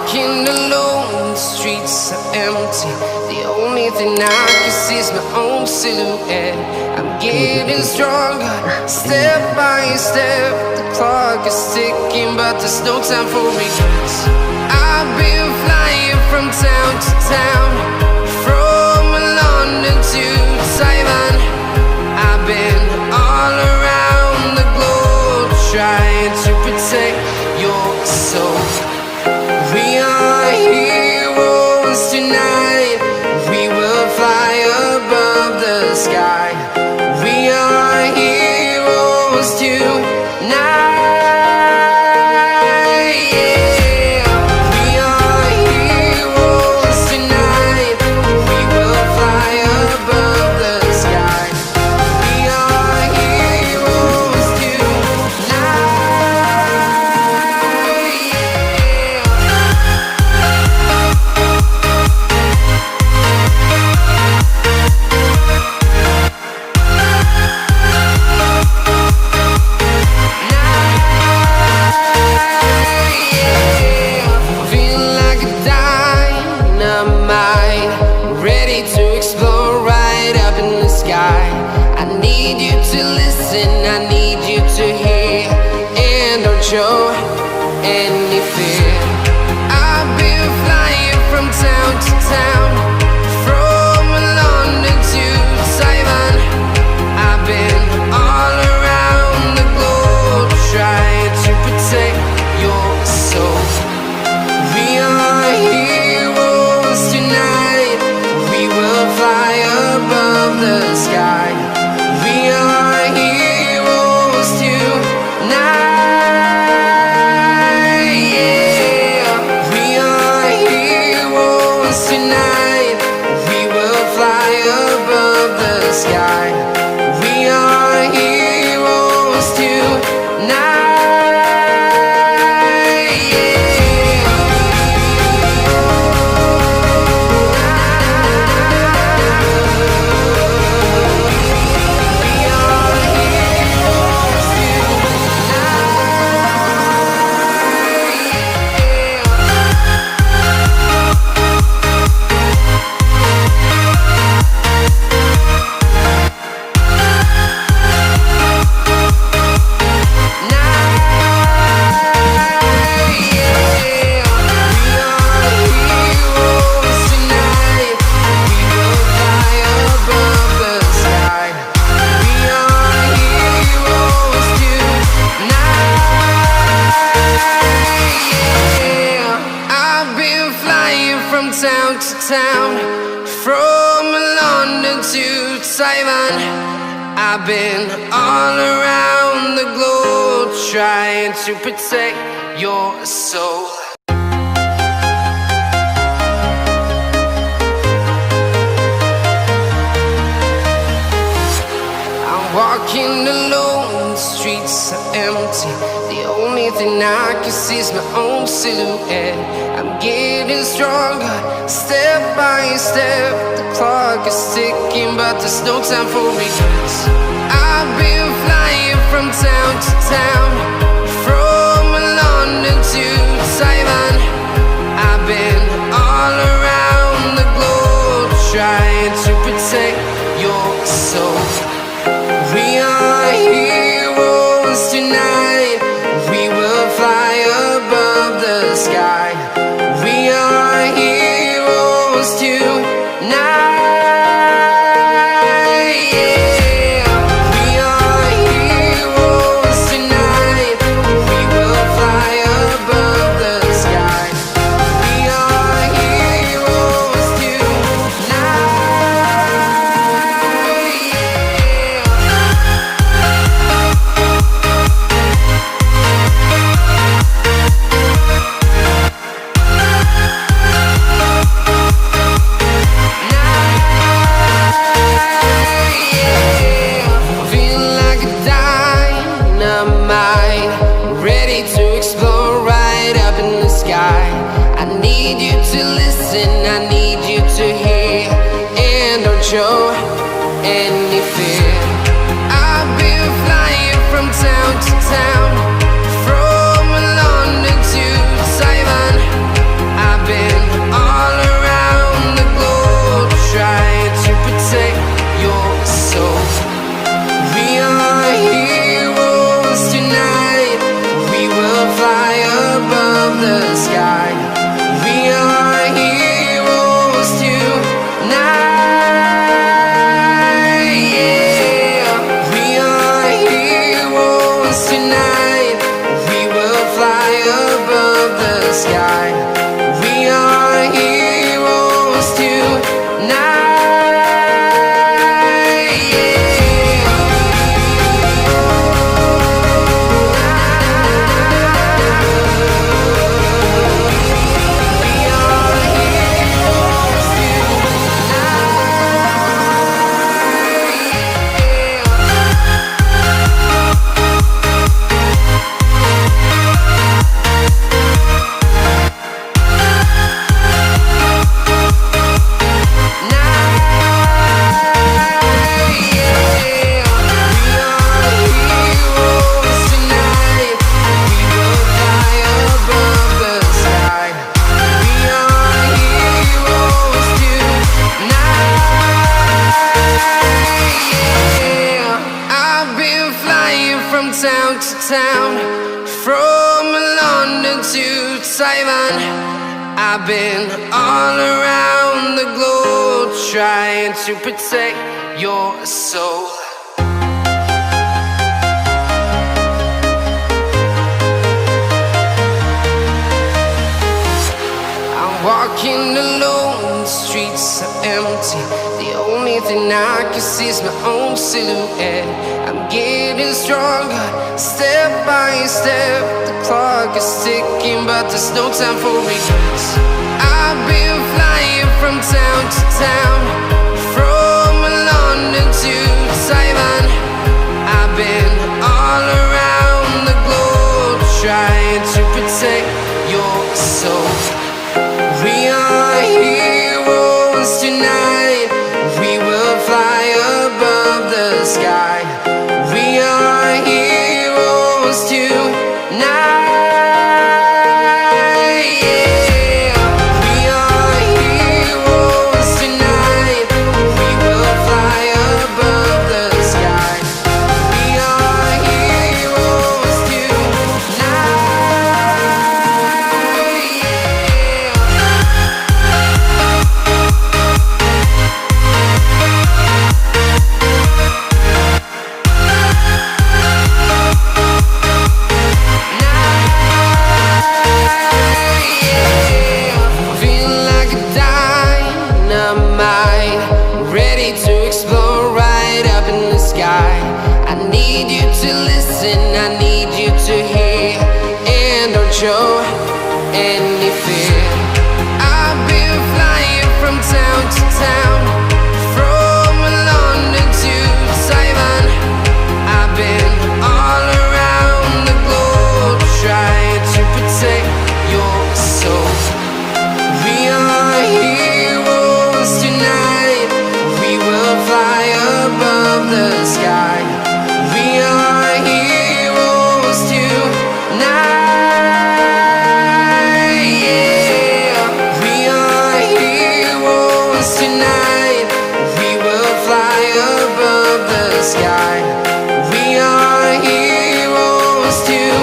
walking alone, the streets are empty. The only thing I can see is my own silhouette. I'm getting stronger, step by step. The clock is ticking, but there's no time for regrets. I've been flying from town to town, from London to Taiwan. I've been all around the globe, trying to protect your soul. We are heroes tonight. We will fly above the sky. We are heroes tonight. Show any fear. I've been flying from town to town, from London to Taiwan. I've been all around the globe, trying to protect your soul. We are heroes tonight. We will fly above the sky. We are heroes tonight. I've been all around the globe, trying to protect your soul. I'm walking alone, the streets are empty. The only thing I can see is my own silhouette. I'm getting stronger, step by step. The clock is ticking, but there's no time for regrets. I've been flying from town to town, from London to Taiwan. I've been all around the globe, trying to protect your soul. We are heroes tonight. We will fly above the sky. We are heroes tonight. Show any fear. I've been flying from town to town, from London to Taiwan. to Taiwan. I've been all around the globe trying to protect your soul. I'm walking alone, the streets are empty. The only thing I can see is my own silhouette. I'm getting stronger, step by step. The clock is ticking, but there's no time for regrets. I've been flying from town to town, from London to Taiwan. I've been all around the globe trying to protect your soul. We are heroes tonight. We will fly above the sky. We are heroes tonight. Yeah. We are heroes tonight. We will fly above the sky. We are heroes tonight. I need you to hear, and don't show any fear. I've been flying from town to town, from London to Taiwan. I've been all around the globe trying to protect your soul. We are heroes tonight. We will fly above the sky. We are heroes tonight. Yeah. We are heroes tonight. We will fly above the sky. We are heroes tonight.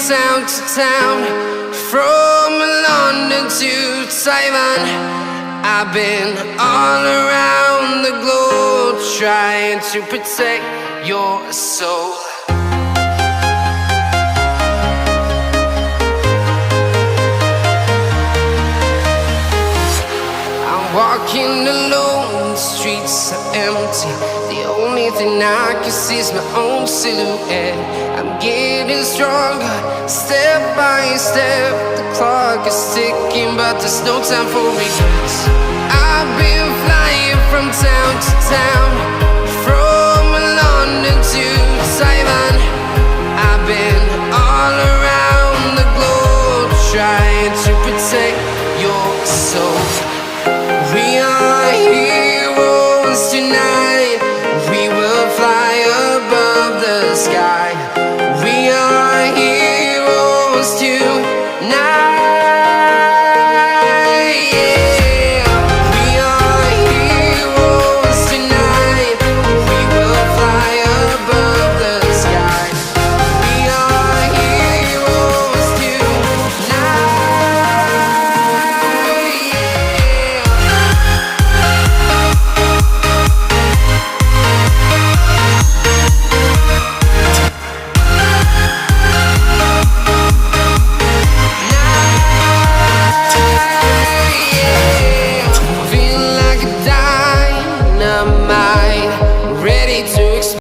Town to town, from London to Taiwan. I've been all around the globe trying to protect your soul. I'm walking alone, the streets are empty. The only thing I can see is my own silhouette. I'm getting stronger, step by step. The clock is ticking, but there's no time for regrets. I've been flying from town to town,